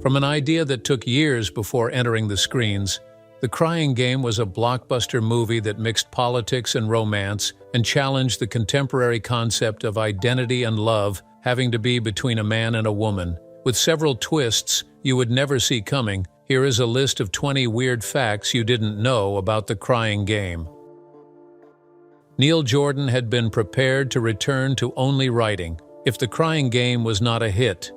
From an idea that took years before entering the screens, The Crying Game was a blockbuster movie that mixed politics and romance and challenged the contemporary concept of identity and love having to be between a man and a woman. With several twists you would never see coming, here is a list of 20 weird facts you didn't know about The Crying Game. Neil Jordan had been prepared to return to only writing if The Crying Game was not a hit.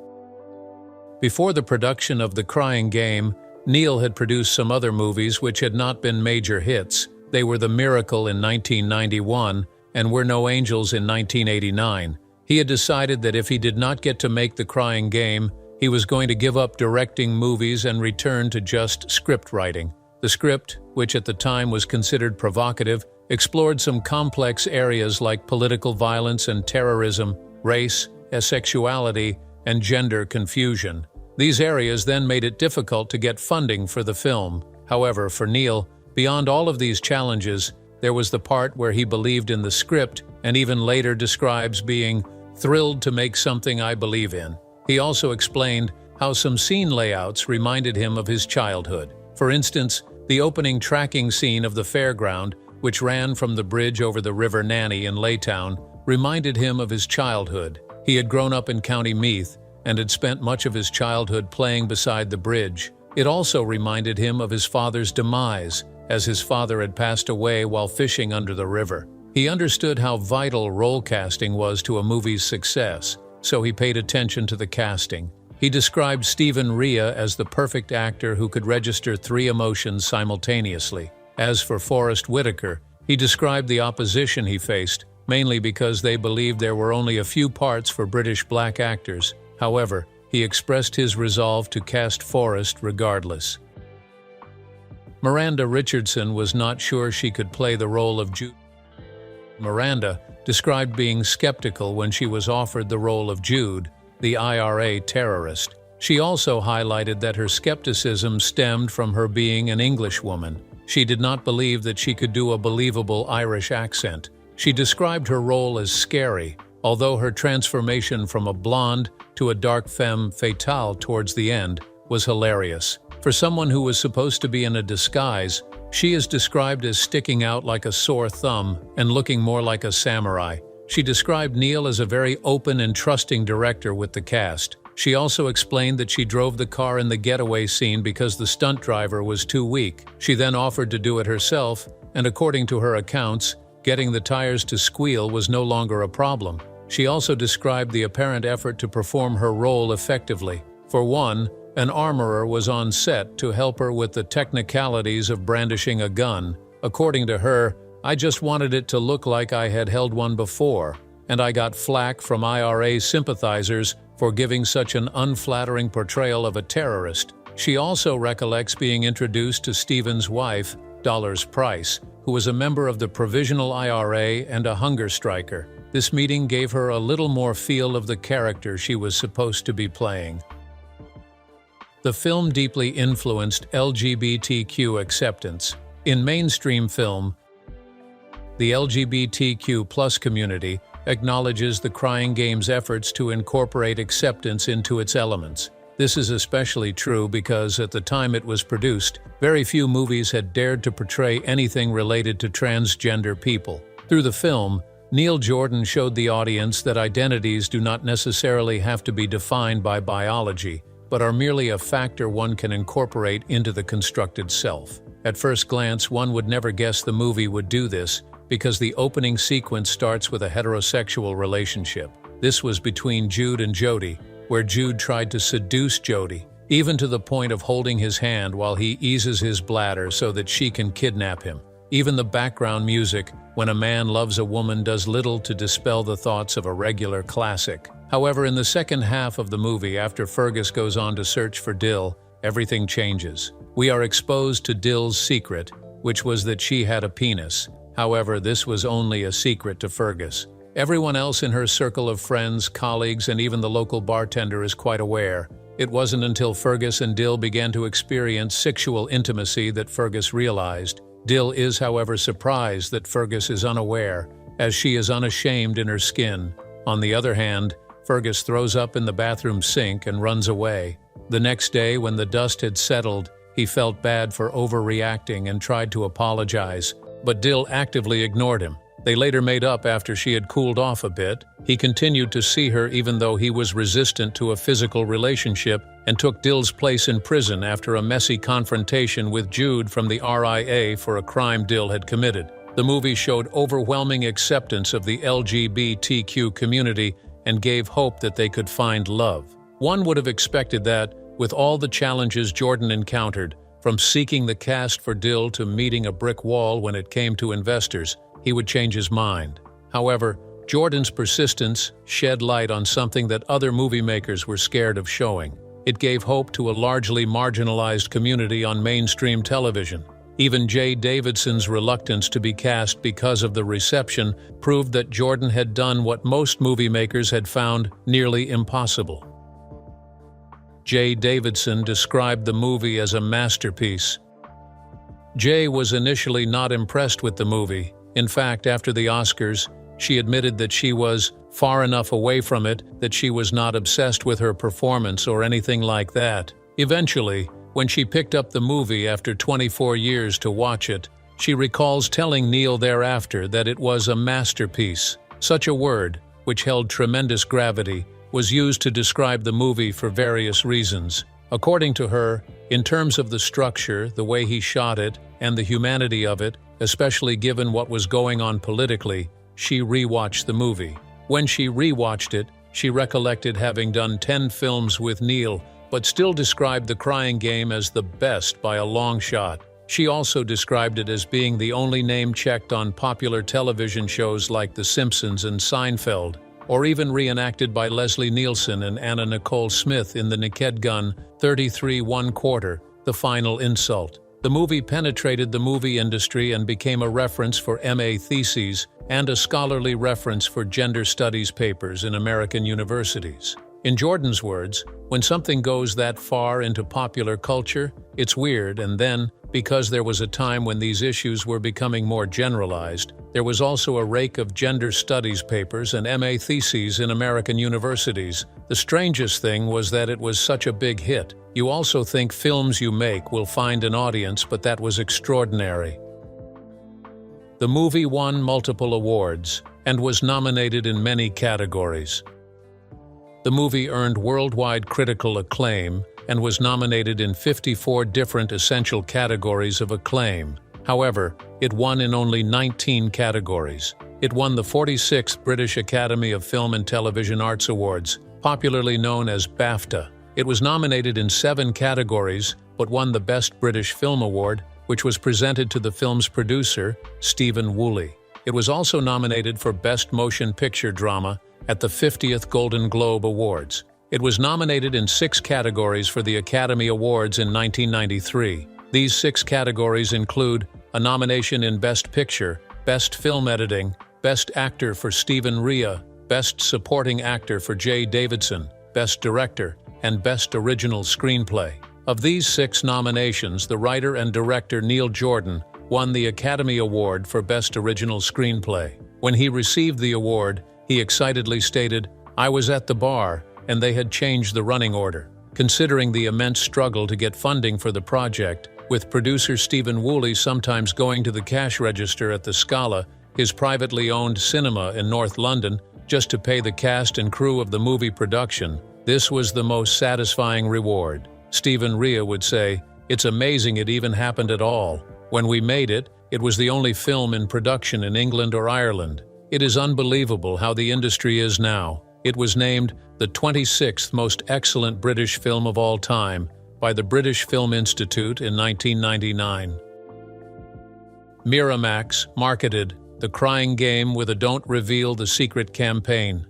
Before the production of The Crying Game, Neil had produced some other movies which had not been major hits. They were The Miracle in 1991 and We're No Angels in 1989. He had decided that if he did not get to make The Crying Game, he was going to give up directing movies and return to just script writing. The script, which at the time was considered provocative, explored some complex areas like political violence and terrorism, race, asexuality, and gender confusion. These areas then made it difficult to get funding for the film. However, for Neil, beyond all of these challenges, there was the part where he believed in the script and even later describes being thrilled to make something I believe in. He also explained how some scene layouts reminded him of his childhood. For instance, the opening tracking scene of the fairground, which ran from the bridge over the River Nanny in Laytown, reminded him of his childhood. He had grown up in County Meath and had spent much of his childhood playing beside the bridge. It also reminded him of his father's demise, as his father had passed away while fishing under the river. He understood how vital role casting was to a movie's success, so he paid attention to the casting. He described Stephen Rea as the perfect actor who could register 3 emotions simultaneously. As for Forrest Whitaker, he described the opposition he faced, mainly because they believed there were only a few parts for British black actors. However, he expressed his resolve to cast Forrest regardless. Miranda Richardson was not sure she could play the role of Jude. Miranda described being skeptical when she was offered the role of Jude, the IRA terrorist. She also highlighted that her skepticism stemmed from her being an Englishwoman. She did not believe that she could do a believable Irish accent. She described her role as scary, although her transformation from a blonde to a dark femme fatale towards the end was hilarious. For someone who was supposed to be in a disguise, she is described as sticking out like a sore thumb and looking more like a samurai. She described Neil as a very open and trusting director with the cast. She also explained that she drove the car in the getaway scene because the stunt driver was too weak. She then offered to do it herself, and according to her accounts, getting the tires to squeal was no longer a problem. She also described the apparent effort to perform her role effectively. For one, an armorer was on set to help her with the technicalities of brandishing a gun. According to her, I just wanted it to look like I had held one before, and I got flack from IRA sympathizers for giving such an unflattering portrayal of a terrorist. She also recollects being introduced to Stephen's wife, Dollars Price, who was a member of the Provisional IRA and a hunger striker. This meeting gave her a little more feel of the character she was supposed to be playing. The film deeply influenced LGBTQ acceptance. In mainstream film, the LGBTQ+ community acknowledges The Crying Game's efforts to incorporate acceptance into its elements. This is especially true because at the time it was produced, very few movies had dared to portray anything related to transgender people. Through the film, Neil Jordan showed the audience that identities do not necessarily have to be defined by biology, but are merely a factor one can incorporate into the constructed self. At first glance, one would never guess the movie would do this, because the opening sequence starts with a heterosexual relationship. This was between Jude and Jodie, where Jude tried to seduce Jodie, even to the point of holding his hand while he eases his bladder so that she can kidnap him. Even the background music, When a Man Loves a Woman, does little to dispel the thoughts of a regular classic. However, in the second half of the movie, after Fergus goes on to search for Dill, everything changes. We are exposed to Dill's secret, which was that she had a penis. However, this was only a secret to Fergus. Everyone else in her circle of friends, colleagues, and even the local bartender is quite aware. It wasn't until Fergus and Dill began to experience sexual intimacy that Fergus realized. Dill is, however, surprised that Fergus is unaware, as she is unashamed in her skin. On the other hand, Fergus throws up in the bathroom sink and runs away. The next day, when the dust had settled, he felt bad for overreacting and tried to apologize, but Dill actively ignored him. They later made up after she had cooled off a bit. He continued to see her even though he was resistant to a physical relationship and took Dill's place in prison after a messy confrontation with Jude from the RIA for a crime Dill had committed. The movie showed overwhelming acceptance of the LGBTQ community and gave hope that they could find love. One would have expected that, with all the challenges Jordan encountered, from seeking the cast for Dill to meeting a brick wall when it came to investors, he would change his mind. However, Jordan's persistence shed light on something that other movie makers were scared of showing. It gave hope to a largely marginalized community on mainstream television. Even Jay Davidson's reluctance to be cast because of the reception proved that Jordan had done what most movie makers had found nearly impossible. Jay Davidson described the movie as a masterpiece. Jay was initially not impressed with the movie. In fact, after the Oscars, she admitted that she was far enough away from it that she was not obsessed with her performance or anything like that. Eventually, when she picked up the movie after 24 years to watch it, she recalls telling Neil thereafter that it was a masterpiece. Such a word, which held tremendous gravity, was used to describe the movie for various reasons. According to her, in terms of the structure, the way he shot it, and the humanity of it, especially given what was going on politically, she rewatched the movie. When she rewatched it, she recollected having done 10 films with Neil, but still described The Crying Game as the best by a long shot. She also described it as being the only name checked on popular television shows like The Simpsons and Seinfeld, or even reenacted by Leslie Nielsen and Anna Nicole Smith in the Naked Gun 33 1/4, The Final Insult. The movie penetrated the movie industry and became a reference for MA theses and a scholarly reference for gender studies papers in American universities. In Jordan's words, when something goes that far into popular culture, it's weird, and then, because there was a time when these issues were becoming more generalized, there was also a rake of gender studies papers and MA theses in American universities. The strangest thing was that it was such a big hit. You also think films you make will find an audience, but that was extraordinary. The movie won multiple awards and was nominated in many categories. The movie earned worldwide critical acclaim and was nominated in 54 different essential categories of acclaim. However, it won in only 19 categories. It won the 46th British Academy of Film and Television Arts Awards, popularly known as BAFTA. It was nominated in 7 categories, but won the Best British Film Award, which was presented to the film's producer, Stephen Woolley. It was also nominated for Best Motion Picture Drama at the 50th Golden Globe Awards. It was nominated in 6 categories for the Academy Awards in 1993. These 6 categories include a nomination in Best Picture, Best Film Editing, Best Actor for Stephen Rea, Best Supporting Actor for Jay Davidson, Best Director, and Best Original Screenplay. Of these 6 nominations, the writer and director Neil Jordan won the Academy Award for Best Original Screenplay. When he received the award, he excitedly stated, "I was at the bar, and they had changed the running order." Considering the immense struggle to get funding for the project, with producer Stephen Woolley sometimes going to the cash register at the Scala, his privately owned cinema in North London, just to pay the cast and crew of the movie production, this was the most satisfying reward. Stephen Rea would say, "It's amazing it even happened at all. When we made it, it was the only film in production in England or Ireland. It is unbelievable how the industry is now. It was named the 26th most excellent British film of all time by the British Film Institute in 1999. Miramax marketed The Crying Game with a Don't Reveal the Secret campaign.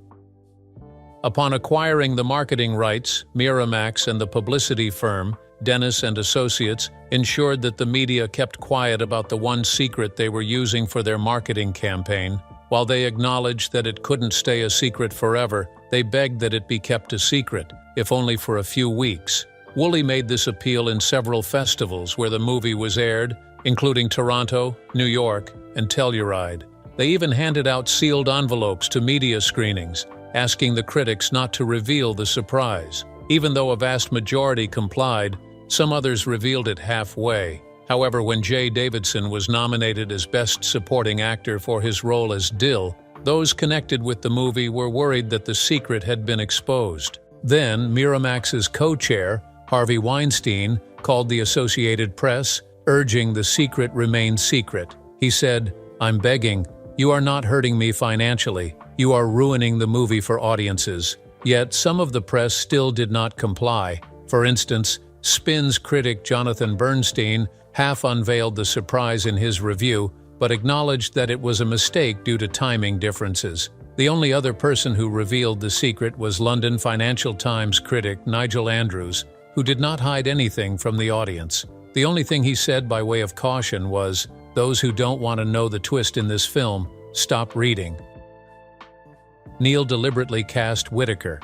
Upon acquiring the marketing rights, Miramax and the publicity firm, Dennis and Associates, ensured that the media kept quiet about the one secret they were using for their marketing campaign. While they acknowledged that it couldn't stay a secret forever, they begged that it be kept a secret, if only for a few weeks. Woolley made this appeal in several festivals where the movie was aired, including Toronto, New York, and Telluride. They even handed out sealed envelopes to media screenings, asking the critics not to reveal the surprise. Even though a vast majority complied, some others revealed it halfway. However, when Jay Davidson was nominated as Best Supporting Actor for his role as Dill, those connected with the movie were worried that the secret had been exposed. Then, Miramax's co-chair, Harvey Weinstein, called the Associated Press, urging the secret remain secret. He said, "I'm begging, you are not hurting me financially. You are ruining the movie for audiences." Yet, some of the press still did not comply. For instance, Spin's critic Jonathan Bernstein half unveiled the surprise in his review, but acknowledged that it was a mistake due to timing differences. The only other person who revealed the secret was London Financial Times critic Nigel Andrews, who did not hide anything from the audience. The only thing he said by way of caution was, "Those who don't want to know the twist in this film, stop reading." Neil deliberately cast Whittaker.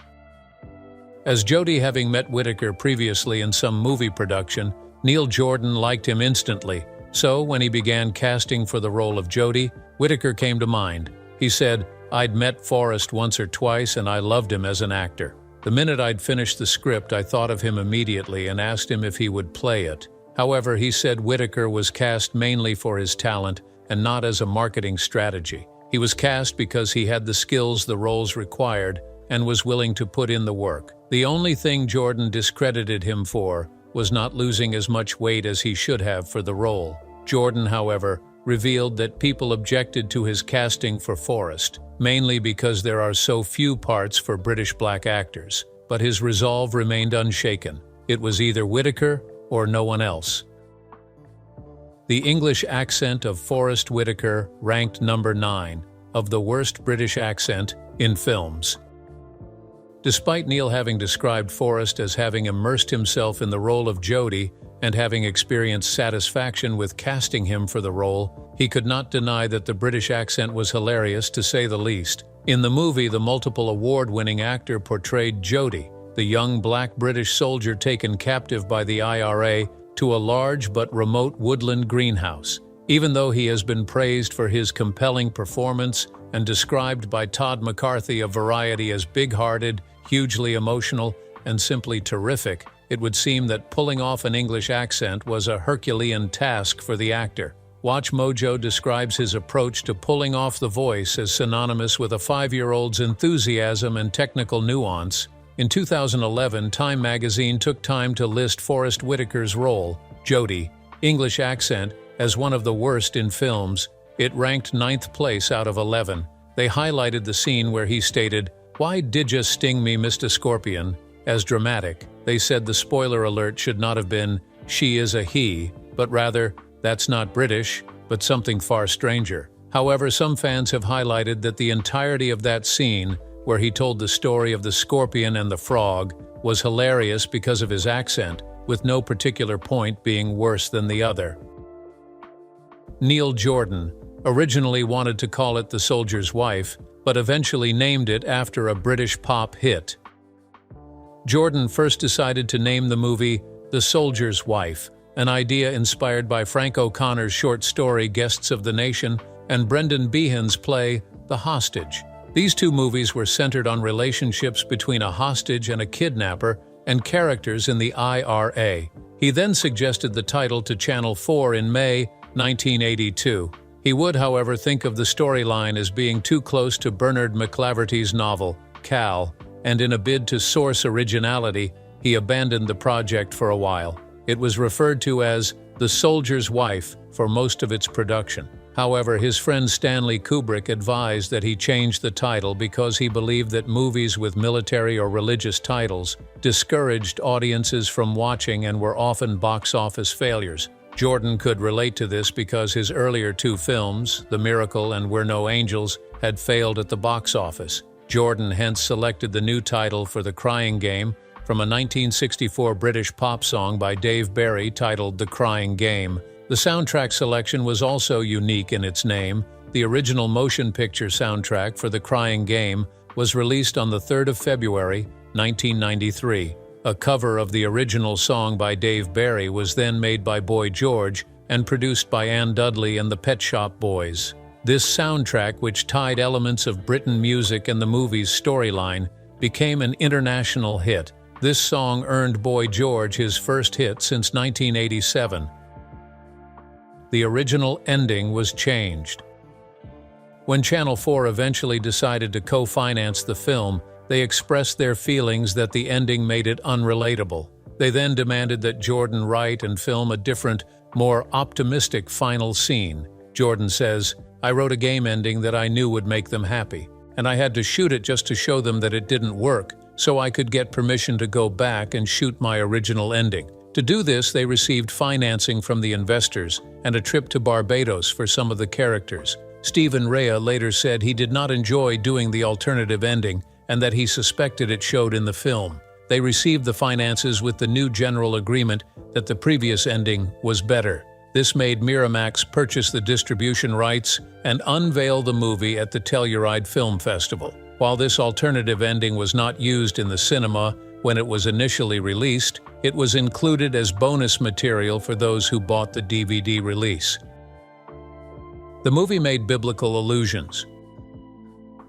As Jody, having met Whittaker previously in some movie production, Neil Jordan liked him instantly. So, when he began casting for the role of Jody, Whittaker came to mind. He said, "I'd met Forrest once or twice and I loved him as an actor. The minute I'd finished the script, I thought of him immediately and asked him if he would play it." However, he said Whittaker was cast mainly for his talent and not as a marketing strategy. He was cast because he had the skills the roles required and was willing to put in the work. The only thing Jordan discredited him for was not losing as much weight as he should have for the role. Jordan, however, revealed that people objected to his casting for Forrest, mainly because there are so few parts for British black actors. But his resolve remained unshaken. It was either Whittaker or no one else. The English accent of Forrest Whitaker ranked number 9 of the worst British accent in films. Despite Neil having described Forrest as having immersed himself in the role of Jody and having experienced satisfaction with casting him for the role, he could not deny that the British accent was hilarious, to say the least. In the movie, the multiple award-winning actor portrayed Jody, the young black British soldier taken captive by the IRA to a large but remote woodland greenhouse. Even though he has been praised for his compelling performance and described by Todd McCarthy of Variety as big-hearted, hugely emotional, and simply terrific, it would seem that pulling off an English accent was a Herculean task for the actor. Watch Mojo describes his approach to pulling off the voice as synonymous with a 5-year-old's enthusiasm and technical nuance. In 2011, Time magazine took time to list Forrest Whitaker's role, Jody, English accent, as one of the worst in films. It ranked 9th place out of 11. They highlighted the scene where he stated, "Why did you sting me, Mr. Scorpion?" as dramatic. They said the spoiler alert should not have been, "She is a he," but rather, "That's not British, but something far stranger." However, some fans have highlighted that the entirety of that scene, where he told the story of the scorpion and the frog, was hilarious because of his accent, with no particular point being worse than the other. Neil Jordan originally wanted to call it The Soldier's Wife, but eventually named it after a British pop hit. Jordan first decided to name the movie The Soldier's Wife, an idea inspired by Frank O'Connor's short story Guests of the Nation and Brendan Behan's play The Hostage. These two movies were centered on relationships between a hostage and a kidnapper and characters in the IRA. He then suggested the title to Channel 4 in May 1982. He would, however, think of the storyline as being too close to Bernard McClaverty's novel, Cal, and in a bid to source originality, he abandoned the project for a while. It was referred to as The Soldier's Wife for most of its production. However, his friend Stanley Kubrick advised that he change the title because he believed that movies with military or religious titles discouraged audiences from watching and were often box office failures. Jordan could relate to this because his earlier two films, The Miracle and We're No Angels, had failed at the box office. Jordan hence selected the new title for The Crying Game from a 1964 British pop song by Dave Berry titled The Crying Game. The soundtrack selection was also unique in its name. The original motion picture soundtrack for The Crying Game was released on the 3rd of February, 1993. A cover of the original song by Dave Berry was then made by Boy George and produced by Ann Dudley and the Pet Shop Boys. This soundtrack, which tied elements of Britain music and the movie's storyline, became an international hit. This song earned Boy George his first hit since 1987. The original ending was changed. When Channel 4 eventually decided to co-finance the film, they expressed their feelings that the ending made it unrelatable. They then demanded that Jordan write and film a different, more optimistic final scene. Jordan says, "I wrote a game ending that I knew would make them happy, and I had to shoot it just to show them that it didn't work, so I could get permission to go back and shoot my original ending." To do this, they received financing from the investors and a trip to Barbados for some of the characters. Stephen Rea later said he did not enjoy doing the alternative ending and that he suspected it showed in the film. They received the finances with the new general agreement that the previous ending was better. This made Miramax purchase the distribution rights and unveil the movie at the Telluride Film Festival. While this alternative ending was not used in the cinema when it was initially released, it was included as bonus material for those who bought the DVD release. The movie made biblical allusions.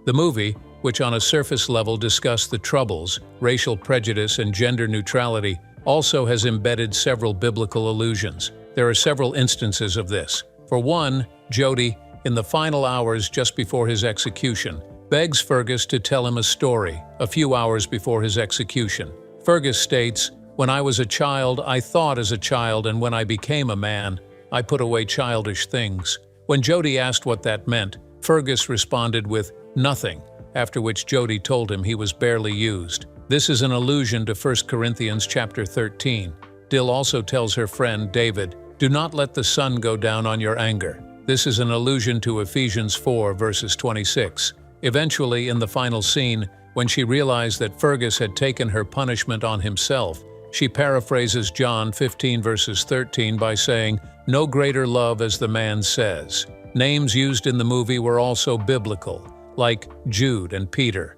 The movie, which on a surface level discussed the Troubles, racial prejudice, and gender neutrality, also has embedded several biblical allusions. There are several instances of this. For one, Jody, in the final hours just before his execution, begs Fergus to tell him a story a few hours before his execution. Fergus states, "When I was a child, I thought as a child, and when I became a man, I put away childish things." When Jody asked what that meant, Fergus responded with, "Nothing," after which Jody told him he was barely used. This is an allusion to 1 Corinthians chapter 13. Dill also tells her friend, David, "Do not let the sun go down on your anger." This is an allusion to Ephesians 4 verses 26. Eventually, in the final scene, when she realized that Fergus had taken her punishment on himself, she paraphrases John 15 verses 13 by saying, "No greater love as the man says." Names used in the movie were also biblical, like Jude and Peter.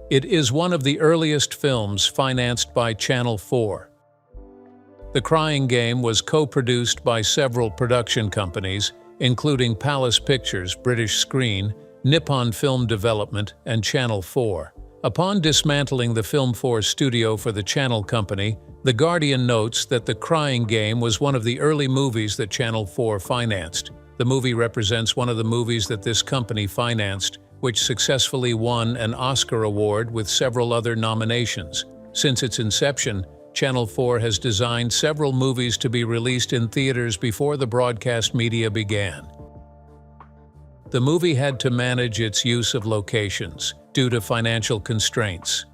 It is one of the earliest films financed by Channel 4. The Crying Game was co-produced by several production companies, including Palace Pictures, British Screen, Nippon Film Development, and Channel 4. Upon dismantling the Film 4 studio for the Channel Company, The Guardian notes that The Crying Game was one of the early movies that Channel 4 financed. The movie represents one of the movies that this company financed, which successfully won an Oscar award with several other nominations. Since its inception, Channel 4 has designed several movies to be released in theaters before the broadcast media began. The movie had to manage its use of locations due to financial constraints.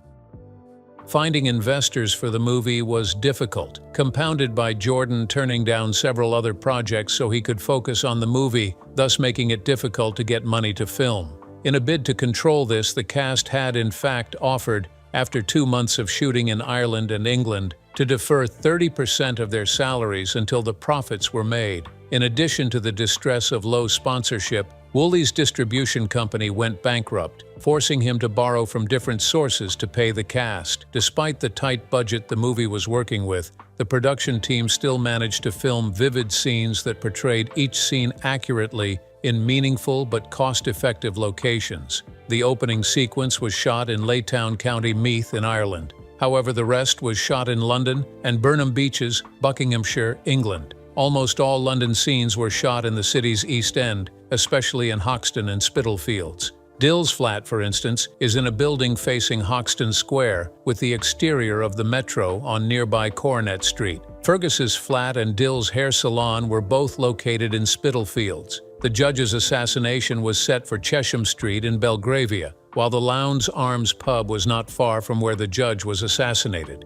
Finding investors for the movie was difficult, compounded by Jordan turning down several other projects so he could focus on the movie, thus making it difficult to get money to film. In a bid to control this, the cast had in fact offered, after 2 months of shooting in Ireland and England, to defer 30% of their salaries until the profits were made. In addition to the distress of low sponsorship, Woolley's distribution company went bankrupt, forcing him to borrow from different sources to pay the cast. Despite the tight budget the movie was working with, the production team still managed to film vivid scenes that portrayed each scene accurately in meaningful but cost-effective locations. The opening sequence was shot in Laytown County, Meath in Ireland. However, the rest was shot in London and Burnham Beeches, Buckinghamshire, England. Almost all London scenes were shot in the city's East End, especially in Hoxton and Spitalfields. Dill's flat, for instance, is in a building facing Hoxton Square, with the exterior of the Metro on nearby Coronet Street. Fergus's flat and Dill's hair salon were both located in Spitalfields. The judge's assassination was set for Chesham Street in Belgravia, while the Lowndes Arms pub was not far from where the judge was assassinated.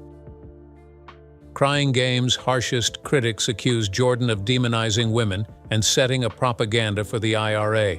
Crying Game's harshest critics accused Jordan of demonizing women and setting a propaganda for the IRA.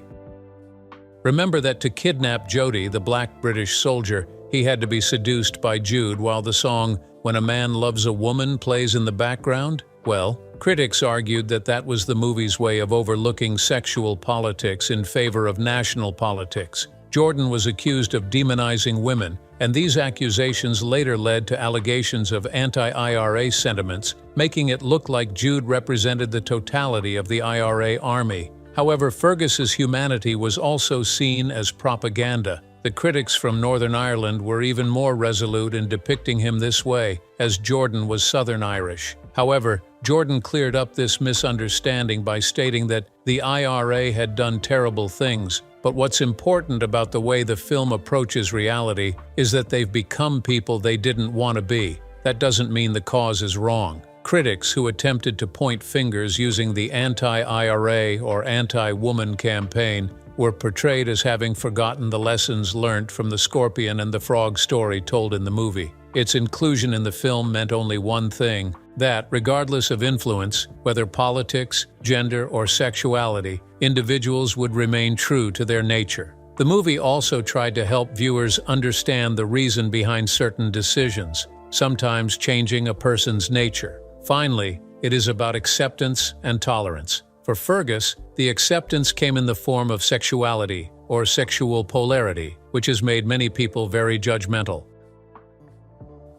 Remember that to kidnap Jody, the black British soldier, he had to be seduced by Jude while the song "When a Man Loves a Woman" plays in the background? Well, critics argued that that was the movie's way of overlooking sexual politics in favor of national politics. Jordan was accused of demonizing women, and these accusations later led to allegations of anti-IRA sentiments, making it look like Jude represented the totality of the IRA army. However, Fergus's humanity was also seen as propaganda. The The critics from Northern Ireland were even more resolute in depicting him this way, as Jordan was Southern Irish. However, Jordan cleared up this misunderstanding by stating that the IRA had done terrible things, but what's important about the way the film approaches reality is that they've become people they didn't want to be. That doesn't mean the cause is wrong. Critics who attempted to point fingers using the anti-IRA or anti-woman campaign were portrayed as having forgotten the lessons learned from the scorpion and the frog story told in the movie. Its inclusion in the film meant only one thing, that, regardless of influence, whether politics, gender, or sexuality, individuals would remain true to their nature. The movie also tried to help viewers understand the reason behind certain decisions, sometimes changing a person's nature. Finally, it is about acceptance and tolerance. For Fergus, the acceptance came in the form of sexuality, or sexual polarity, which has made many people very judgmental.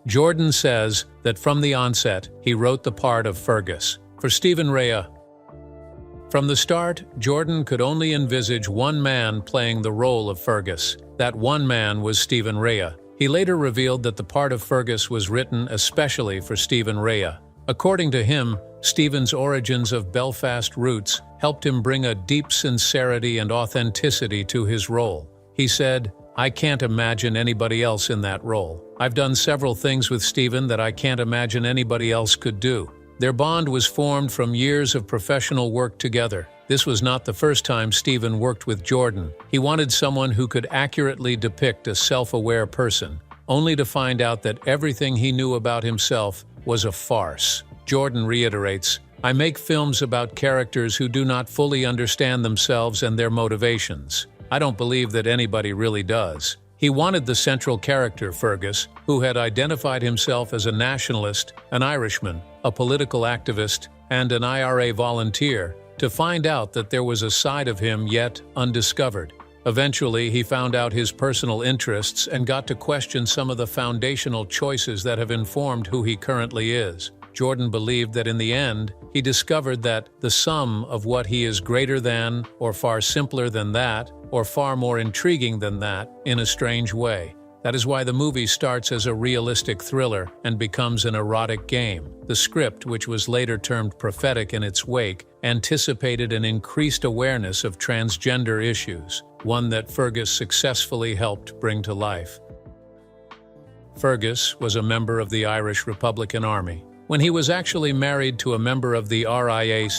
Jordan says that from the onset, he wrote the part of Fergus. For Stephen Rea, from the start, Jordan could only envisage one man playing the role of Fergus. That one man was Stephen Rea. He later revealed that the part of Fergus was written especially for Stephen Rea. According to him, Stephen's origins of Belfast roots helped him bring a deep sincerity and authenticity to his role. He said, "I can't imagine anybody else in that role. I've done several things with Stephen that I can't imagine anybody else could do." Their bond was formed from years of professional work together. This was not the first time Stephen worked with Jordan. He wanted someone who could accurately depict a self-aware person, only to find out that everything he knew about himself was a farce. Jordan reiterates, "I make films about characters who do not fully understand themselves and their motivations. I don't believe that anybody really does." He wanted the central character, Fergus, who had identified himself as a nationalist, an Irishman, a political activist, and an IRA volunteer, to find out that there was a side of him yet undiscovered. Eventually, he found out his personal interests and got to question some of the foundational choices that have informed who he currently is. Jordan believed that in the end, he discovered that the sum of what he is greater than, or far simpler than that, or far more intriguing than that, in a strange way. That is why the movie starts as a realistic thriller and becomes an erotic game. The script, which was later termed prophetic in its wake, anticipated an increased awareness of transgender issues, one that Fergus successfully helped bring to life. Fergus was a member of the Irish Republican Army. When he was actually married to a member of the RIA,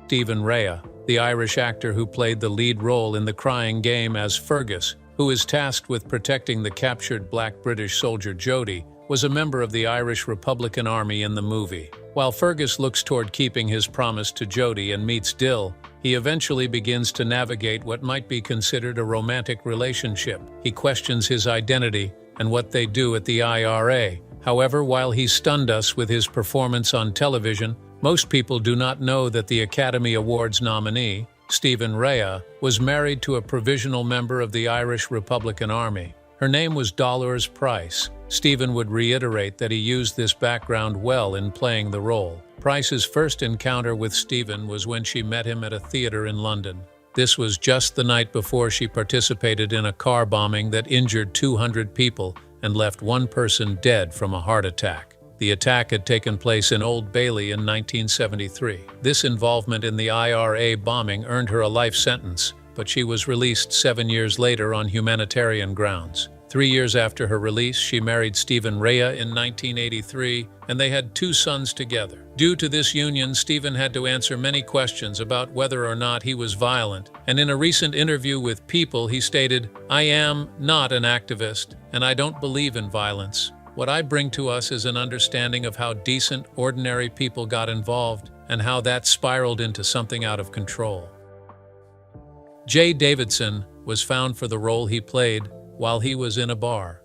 Stephen Rea, the Irish actor who played the lead role in The Crying Game as Fergus, who is tasked with protecting the captured black British soldier Jody, was a member of the Irish Republican Army in the movie. While Fergus looks toward keeping his promise to Jody and meets Dill, he eventually begins to navigate what might be considered a romantic relationship. He questions his identity and what they do at the IRA. However, while he stunned us with his performance on television, most people do not know that the Academy Awards nominee, Stephen Rea, was married to a provisional member of the Irish Republican Army. Her name was Dolores Price. Stephen would reiterate that he used this background well in playing the role. Price's first encounter with Stephen was when she met him at a theater in London. This was just the night before she participated in a car bombing that injured 200 people and left one person dead from a heart attack. The attack had taken place in Old Bailey in 1973. This involvement in the IRA bombing earned her a life sentence, but she was released 7 years later on humanitarian grounds. 3 years after her release, she married Stephen Rea in 1983, and they had 2 sons together. Due to this union, Stephen had to answer many questions about whether or not he was violent, and in a recent interview with People, he stated, "I am not an activist, and I don't believe in violence. What I bring to us is an understanding of how decent, ordinary people got involved, and how that spiraled into something out of control." Jay Davidson was found for the role he played while he was in a bar.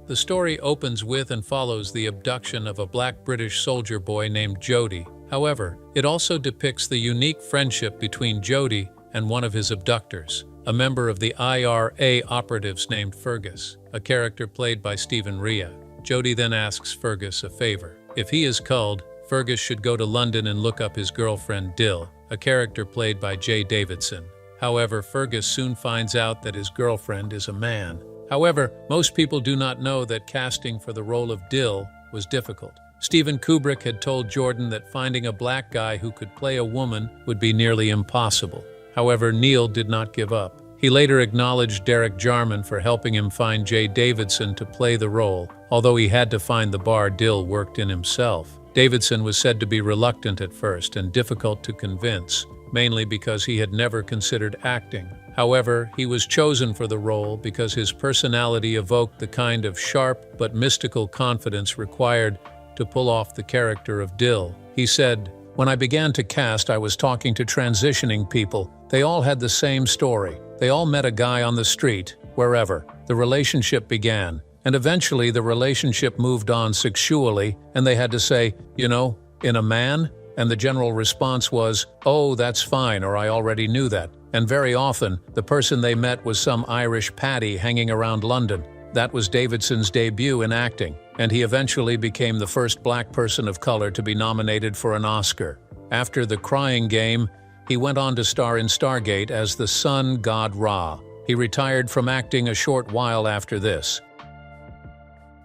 The story opens with and follows the abduction of a black British soldier boy named Jody. However, it also depicts the unique friendship between Jody and one of his abductors, a member of the IRA operatives named Fergus, a character played by Stephen Rea. Jody then asks Fergus a favor. If he is culled, Fergus should go to London and look up his girlfriend Dill, a character played by Jay Davidson. However, Fergus soon finds out that his girlfriend is a man. However, most people do not know that casting for the role of Dill was difficult. Steven Kubrick had told Jordan that finding a black guy who could play a woman would be nearly impossible. However, Neil did not give up. He later acknowledged Derek Jarman for helping him find Jay Davidson to play the role, although he had to find the bar Dill worked in himself. Davidson was said to be reluctant at first and difficult to convince, mainly because he had never considered acting. However, he was chosen for the role because his personality evoked the kind of sharp but mystical confidence required to pull off the character of Dill. He said, "When I began to cast, I was talking to transitioning people. They all had the same story. They all met a guy on the street, wherever. The relationship began, and eventually the relationship moved on sexually, and they had to say, you know, in a man?" And the general response was, "Oh, that's fine," or "I already knew that." And very often, the person they met was some Irish paddy hanging around London. That was Davidson's debut in acting, and he eventually became the first black person of color to be nominated for an Oscar. After The Crying Game, he went on to star in Stargate as the sun god Ra. He retired from acting a short while after this.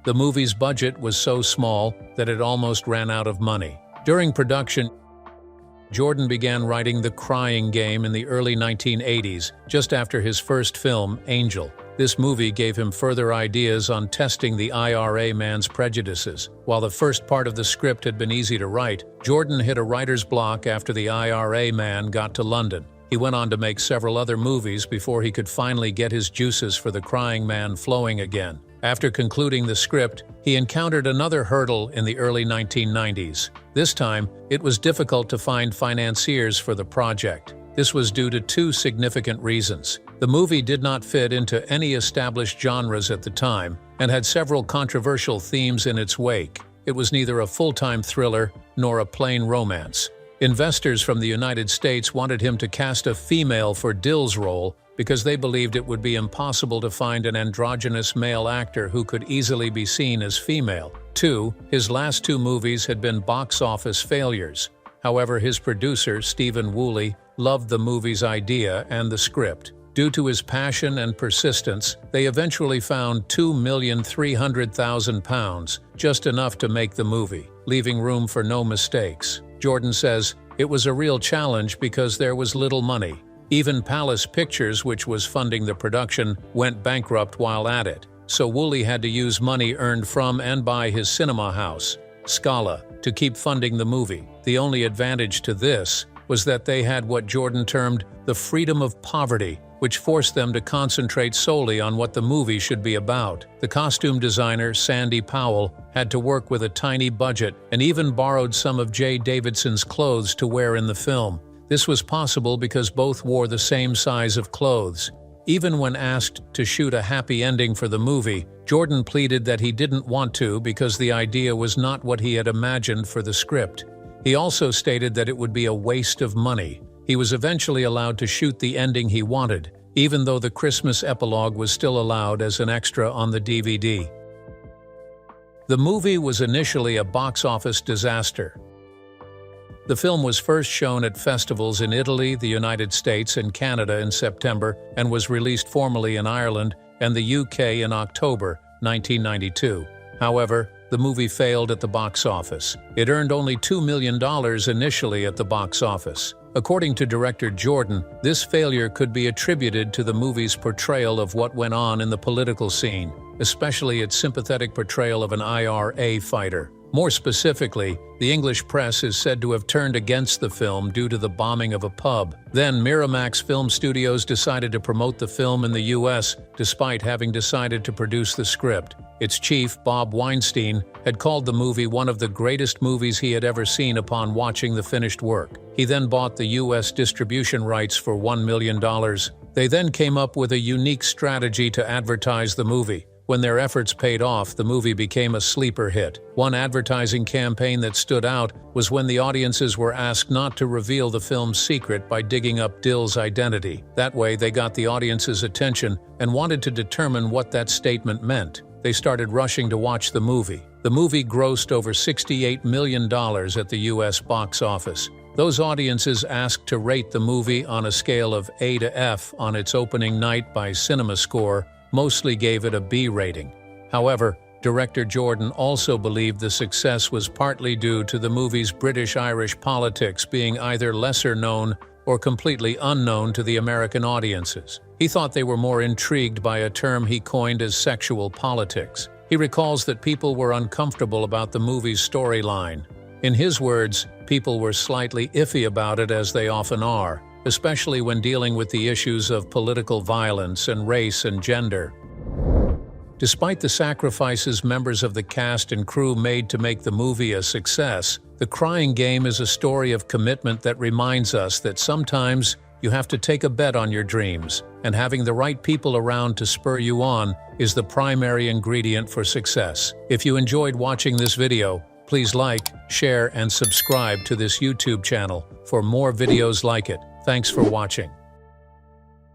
The movie's budget was so small that it almost ran out of money. During production, Jordan began writing The Crying Game in the early 1980s, just after his first film, Angel. This movie gave him further ideas on testing the IRA man's prejudices. While the first part of the script had been easy to write, Jordan hit a writer's block after the IRA man got to London. He went on to make several other movies before he could finally get his juices for The Crying Man flowing again. After concluding the script, he encountered another hurdle in the early 1990s. This time, it was difficult to find financiers for the project. This was due to two significant reasons. The movie did not fit into any established genres at the time and had several controversial themes in its wake. It was neither a full-time thriller nor a plain romance. Investors from the United States wanted him to cast a female for Dill's role because they believed it would be impossible to find an androgynous male actor who could easily be seen as female. 2. His last two movies had been box office failures. However, his producer, Stephen Woolley, loved the movie's idea and the script. Due to his passion and persistence, they eventually found £2,300,000, just enough to make the movie, leaving room for no mistakes. Jordan says, "It was a real challenge because there was little money. Even Palace Pictures, which was funding the production, went bankrupt while at it. So Woolley had to use money earned from and by his cinema house, Scala, to keep funding the movie. The only advantage to this was that they had what Jordan termed the freedom of poverty, which forced them to concentrate solely on what the movie should be about. The costume designer, Sandy Powell, had to work with a tiny budget and even borrowed some of Jay Davidson's clothes to wear in the film. This was possible because both wore the same size of clothes. Even when asked to shoot a happy ending for the movie, Jordan pleaded that he didn't want to because the idea was not what he had imagined for the script. He also stated that it would be a waste of money. He was eventually allowed to shoot the ending he wanted, even though the Christmas epilogue was still allowed as an extra on the DVD. The movie was initially a box office disaster. The film was first shown at festivals in Italy, the United States, and Canada in September, and was released formally in Ireland and the UK in October 1992. However, the movie failed at the box office. It earned only $2 million initially at the box office. According to director Jordan, this failure could be attributed to the movie's portrayal of what went on in the political scene, especially its sympathetic portrayal of an IRA fighter. More specifically, the English press is said to have turned against the film due to the bombing of a pub. Then Miramax Film Studios decided to promote the film in the US, despite having decided to produce the script. Its chief, Bob Weinstein, had called the movie one of the greatest movies he had ever seen upon watching the finished work. He then bought the US distribution rights for $1 million. They then came up with a unique strategy to advertise the movie. When their efforts paid off, the movie became a sleeper hit. One advertising campaign that stood out was when the audiences were asked not to reveal the film's secret by digging up Dill's identity. That way, they got the audience's attention and wanted to determine what that statement meant. They started rushing to watch the movie. The movie grossed over $68 million at the US box office. Those audiences asked to rate the movie on a scale of A to F on its opening night by CinemaScore mostly gave it a B rating. However, director Jordan also believed the success was partly due to the movie's British-Irish politics being either lesser known or completely unknown to the American audiences. He thought they were more intrigued by a term he coined as sexual politics. He recalls that people were uncomfortable about the movie's storyline. In his words, people were slightly iffy about it, as they often are, especially when dealing with the issues of political violence and race and gender. Despite the sacrifices members of the cast and crew made to make the movie a success, The Crying Game is a story of commitment that reminds us that sometimes you have to take a bet on your dreams, and having the right people around to spur you on is the primary ingredient for success. If you enjoyed watching this video, please like, share, and subscribe to this YouTube channel for more videos like it. Thanks for watching.